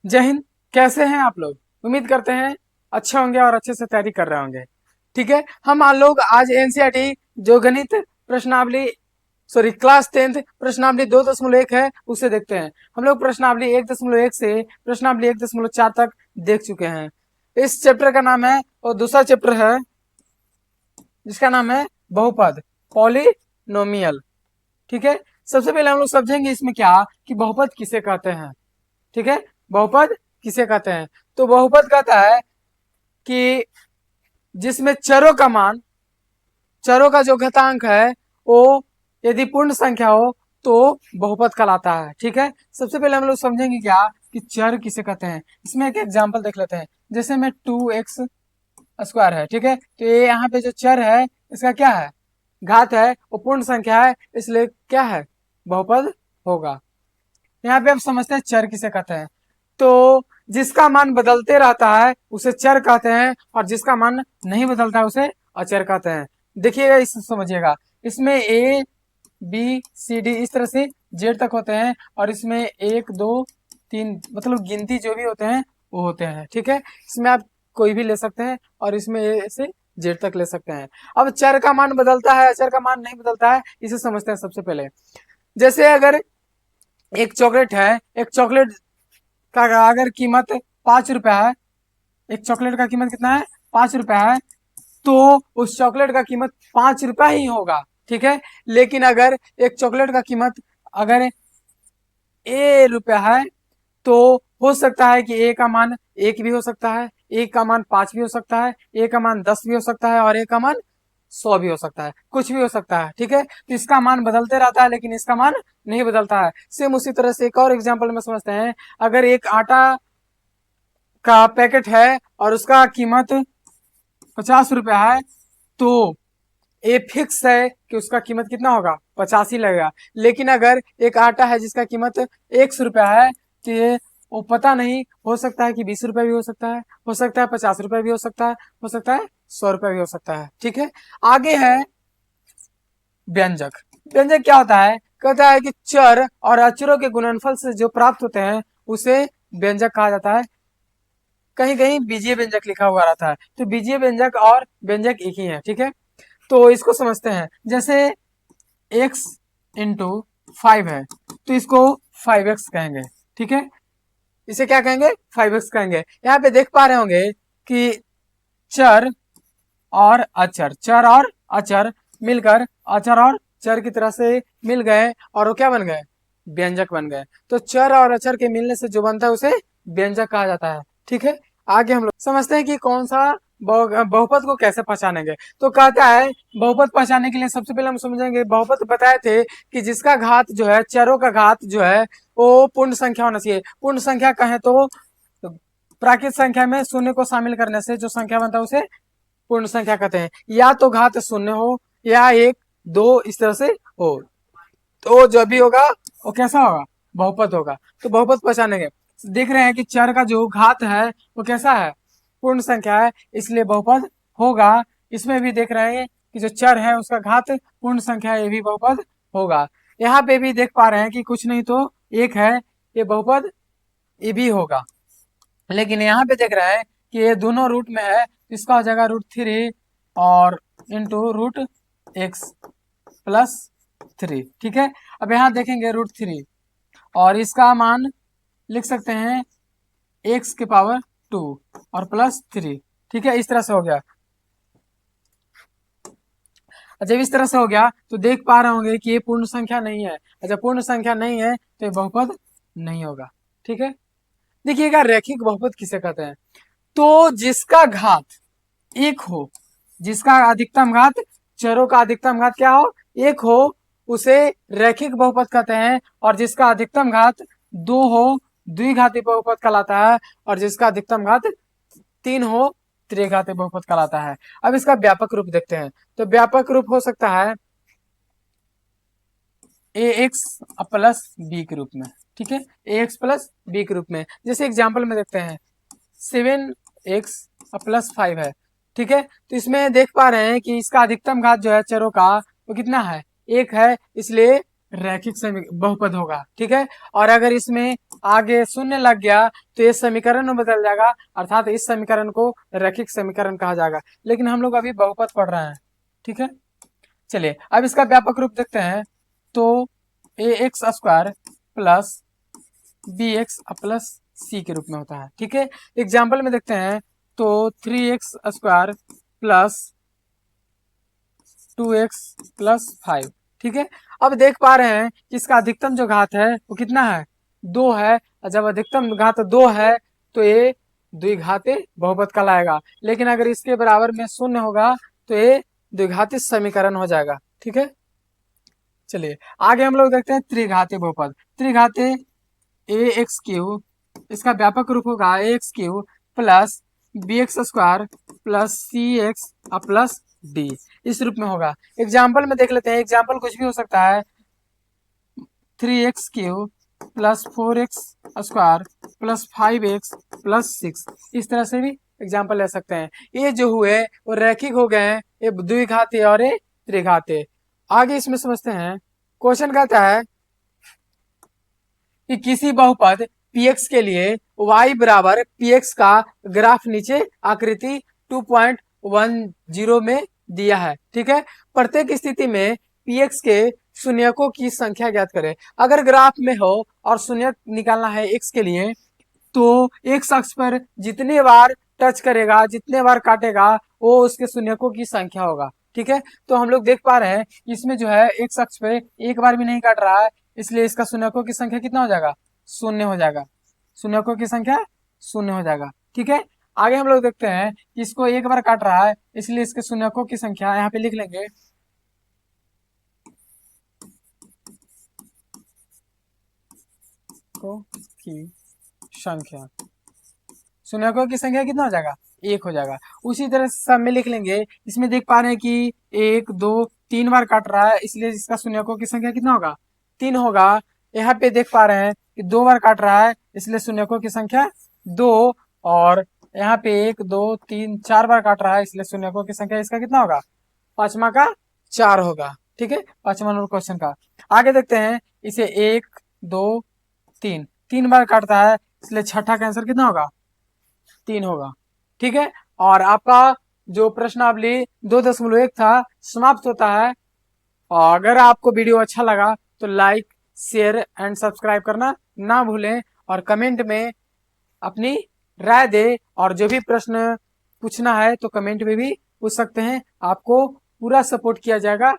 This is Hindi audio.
जय हिंद। कैसे हैं आप लोग? उम्मीद करते हैं अच्छे होंगे और अच्छे से तैयारी कर रहे होंगे। ठीक है, हम लोग आज एनसीईआरटी जो गणित प्रश्नावली क्लास 10th प्रश्नावली 2.1 है उसे देखते हैं। हम लोग प्रश्नावली 1.1 से प्रश्नावली 1.4 तक देख चुके हैं। इस चैप्टर का नाम है, और दूसरा चैप्टर है जिसका नाम है बहुपद, पॉलिनोमियल। ठीक है, सबसे पहले हम लोग समझेंगे इसमें क्या कि बहुपद किसे कहते हैं। ठीक है, बहुपद किसे कहते हैं? तो बहुपद कहता है कि जिसमें चरों का जो घातांक है वो यदि पूर्ण संख्या हो तो बहुपद कहलाता है। ठीक है, सबसे पहले हम लोग समझेंगे क्या कि चर किसे कहते हैं। इसमें एक एग्जांपल देख लेते हैं, जैसे में 2x स्क्वायर है। ठीक है, तो ये यहाँ पे जो चर है इसका क्या है, घात है, वो पूर्ण संख्या है, इसलिए क्या है, बहुपद होगा। यहाँ पे आप समझते हैं चर किसे कहते हैं। तो जिसका मान बदलते रहता है उसे चर कहते हैं, और जिसका मान नहीं बदलता है उसे अचर कहते हैं। देखिएगा, इस समझिएगा, इसमें ए बी सी डी इस तरह से जेड तक होते हैं, और इसमें 1 2 3 मतलब गिनती जो भी होते हैं वो होते हैं। ठीक है, इसमें आप कोई भी ले सकते हैं, और इसमें ए से जेड तक ले सकते हैं। अब चर का मान बदलता है, अचर का मान नहीं बदलता है, इसे समझते हैं सबसे पहले। जैसे अगर एक चॉकलेट है, एक चॉकलेट का अगर कीमत 5 रुपया है, एक चॉकलेट का कीमत कितना है, 5 रुपया है, तो उस चॉकलेट का कीमत 5 रुपया ही होगा। ठीक है, लेकिन अगर एक चॉकलेट का कीमत अगर रुपया है, तो हो सकता है कि ए का मान 1 भी हो सकता है, ए का मान 5 भी हो सकता है, ए का मान 10 भी हो सकता है, और ए का मान 100 भी हो सकता है, कुछ भी हो सकता है। ठीक है, तो इसका मान बदलते रहता है लेकिन इसका मान नहीं बदलता है। सेम उसी तरह से एक और एग्जांपल में समझते हैं। अगर एक आटा का पैकेट है और उसका कीमत 50 रुपया है, तो ये फिक्स है कि उसका कीमत कितना होगा, 50 ही लगेगा। लेकिन अगर एक आटा है जिसका कीमत 100 रुपया है, तो ये वो पता नहीं, हो सकता है कि 20 रुपया भी हो सकता है, हो सकता है 50 रुपया भी हो सकता है, हो सकता है 100 रुपया भी हो सकता है। ठीक है, आगे है व्यंजक। व्यंजक क्या होता है, कहता है कि चर और अचरों के गुणनफल से जो प्राप्त होते हैं उसे व्यंजक कहा जाता है। कहीं कहीं बीजीय व्यंजक लिखा हुआ रहता है, तो बीजीय व्यंजक और व्यंजक एक ही है। ठीक है, तो इसको समझते हैं। जैसे x इंटू 5 है, तो इसको 5x कहेंगे। ठीक है, इसे क्या कहेंगे, 5x कहेंगे। यहाँ पे देख पा रहे होंगे कि चर और अचर मिलकर अचर और चर की तरह से मिल गए, और वो क्या बन गए, व्यंजक बन गए। तो चर और अचर के मिलने से जो बनता है उसे व्यंजक कहा जाता है। ठीक है, आगे हम लोग समझते हैं कि कौन सा बहुपद को कैसे पहचानेंगे। तो कहता है बहुपद पहचानने के लिए सबसे पहले हम समझेंगे, बहुपद बताए थे कि जिसका घात जो है, चरों का घात जो है वो पूर्ण संख्या होना चाहिए। पूर्ण संख्या कहें तो प्राकृत संख्या में शून्य को शामिल करने से जो संख्या बनता है उसे पूर्ण संख्या कहते हैं। या तो घात शून्य हो या 1 2 इस तरह से हो, तो जो भी होगा वो कैसा होगा, बहुपद होगा। तो बहुपद पहचानेंगे, देख रहे हैं कि चर का जो घात है वो कैसा है, पूर्ण संख्या है, इसलिए बहुपद होगा। इसमें भी देख रहे हैं कि जो चर है उसका घात पूर्ण संख्या है, ये भी बहुपद होगा। यहाँ पे भी देख पा रहे हैं कि कुछ नहीं तो 1 है, ये बहुपद ये भी होगा। लेकिन यहाँ पे देख रहे हैं कि ये दोनों रूट में है, इसका हो जाएगा √3 और इंटू √x+3। ठीक है, अब यहाँ देखेंगे √3 और इसका मान लिख सकते हैं x⁻² और +3। ठीक है, इस तरह से हो गया। जब इस तरह से हो गया तो देख पा रहे होंगे कि ये पूर्ण संख्या नहीं है। जब पूर्ण संख्या नहीं है तो ये बहुपद नहीं होगा। ठीक है, देखिएगा रैखिक बहुपद किसे कहते हैं। तो जिसका घात 1 हो, जिसका अधिकतम घात, चरों का अधिकतम घात क्या हो, 1 हो, उसे रैखिक बहुपद कहते हैं। और जिसका अधिकतम घात 2 हो, द्विघाती बहुपद कहलाता है। और जिसका अधिकतम घात 3 हो, त्रिघाती बहुपद कहलाता है। अब इसका व्यापक रूप देखते हैं। तो व्यापक रूप हो सकता है ax+b के रूप में। ठीक है, ax+b के रूप में। जैसे एग्जाम्पल में देखते हैं 7x+5 है। ठीक है, तो इसमें देख पा रहे हैं कि इसका अधिकतम घात जो है चरों का वो कितना है, 1 है, इसलिए रैखिक बहुपद होगा। ठीक है, और अगर इसमें आगे शून्य लग गया तो ये समीकरण में बदल जाएगा, अर्थात इस समीकरण को रैखिक समीकरण कहा जाएगा। लेकिन हम लोग अभी बहुपद पढ़ रहे हैं, ठीक है। चलिए अब इसका व्यापक रूप देखते हैं। तो A X square plus B X plus C के रूप में होता है, ठीक है। एग्जाम्पल में देखते हैं तो 3x square plus 2x plus 5, ठीक है। अब देख पा रहे हैं कि इसका अधिकतम जो घात है वो कितना है, 2 है। और जब अधिकतम घात 2 है तो ये द्विघाती बहुपद कहलाएगा। लेकिन अगर इसके बराबर में शून्य होगा तो ये द्विघाती समीकरण हो जाएगा, ठीक है। चलिए आगे हम लोग देखते हैं त्रिघाती बहुपद। त्रिघाती ए एक्स क्यू, इसका व्यापक रूप होगा A X cube plus B X square plus C X plus D, इस रूप में होगा। एग्जाम्पल में देख लेते हैं, एग्जाम्पल कुछ भी हो सकता है। 3x Q plus 4x square plus 5x plus 6, इस तरह से भी एग्जाम्पल ले सकते हैं। ये जो हुए वो रैखिक हो गए हैं, ये द्विघाती और ये त्रिघाती। आगे इसमें समझते हैं। क्वेश्चन कहता है कि किसी बहुपद px के लिए y बराबर px का ग्राफ नीचे आकृति 2.10 में दिया है, ठीक है। प्रत्येक स्थिति में px के शून्यकों की संख्या ज्ञात करें। अगर ग्राफ में हो और शून्यक निकालना है x के लिए तो x अक्ष पर जितने बार टच करेगा, जितने बार काटेगा, वो उसके शून्यकों की संख्या होगा, ठीक है। तो हम लोग देख पा रहे हैं इसमें जो है x अक्ष पे एक बार भी नहीं काट रहा है, इसलिए इसका शून्यकों की संख्या कितना हो जाएगा, शून्य हो जाएगा। शून्यकों की संख्या शून्य हो जाएगा, ठीक है। आगे हम लोग देखते हैं कि इसको एक बार काट रहा है, इसलिए इसके शून्यकों की संख्या यहाँ पे लिख लेंगे। की संख्या, शून्यकों की संख्या कितना हो जाएगा, 1 हो जाएगा। उसी तरह से सब में लिख लेंगे। इसमें देख पा रहे हैं कि 1 2 3 बार काट रहा है, इसलिए इसका शून्यकों की संख्या कितना होगा, 3 होगा। यहाँ पे देख पा रहे हैं कि 2 बार काट रहा है, इसलिए शून्यकों की संख्या 2। और यहाँ पे 1 2 3 4 बार काट रहा है, इसलिए शून्यकों की संख्या इसका कितना होगा, पांचवा का 4 होगा, ठीक है। पांचवा नंबर क्वेश्चन का आगे देखते हैं। इसे 1 2 3 बार काटता है, इसलिए छठा का आंसर कितना होगा, 3 होगा, ठीक है। और आपका जो प्रश्नावली 2.1 था समाप्त होता है। और अगर आपको वीडियो अच्छा लगा तो लाइक शेयर एंड सब्सक्राइब करना ना भूलें, और कमेंट में अपनी राय दे। और जो भी प्रश्न पूछना है तो कमेंट में भी पूछ सकते हैं, आपको पूरा सपोर्ट किया जाएगा।